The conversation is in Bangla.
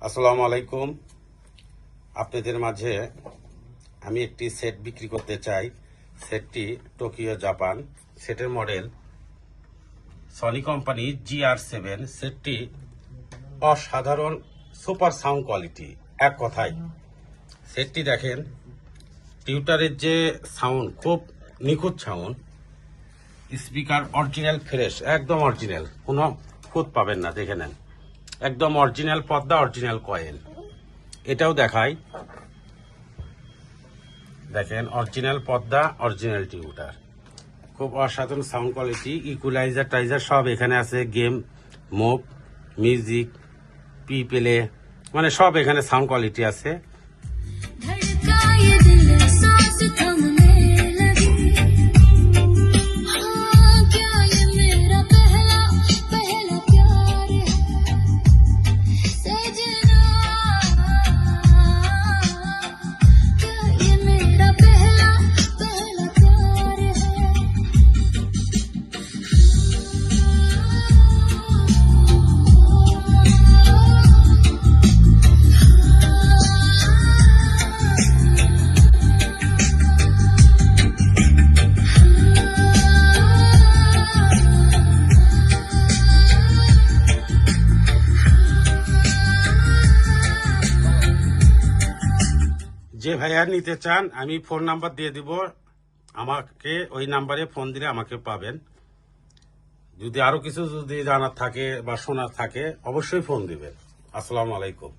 আসসালামু আলাইকুম। আপনাদের মাঝে আমি একটি সেট বিক্রি করতে চাই। সেটটি টোকিও জাপান, সেটের মডেল সনি কোম্পানি GR7। সেটটি অসাধারণ সুপার সাউন্ড কোয়ালিটি। এক কথায় সেটটি দেখেন, টিউটারের যে সাউন্ড খুব নিখুঁত সাউন্ড, স্পিকার অরিজিনাল ফ্রেশ, একদম অরিজিনাল, কোনো খুঁত পাবেন না। দেখে নেন, একদম অরিজিনাল পর্দা, অরিজিনাল কয়েল। এটাও দেখাই, দেখেন অরিজিনাল পর্দা, অরিজিনাল টিউটার, খুব অসাধারণ সাউন্ড কোয়ালিটি। ইকুয়ালাইজার টাইজার সব এখানে আছে, গেম মুভ, মিউজিক, প্লে, মানে সব এখানে সাউন্ড কোয়ালিটি আছে। যে ভাইয়া নিতে চান, আমি ফোন নাম্বার দিয়ে দিব, আমাকে ওই নাম্বারে ফোন দিলে আমাকে পাবেন। যদি আরো কিছু যদি জানার থাকে বা শোনার থাকে অবশ্যই ফোন দিবেন। আসসালামু আলাইকুম।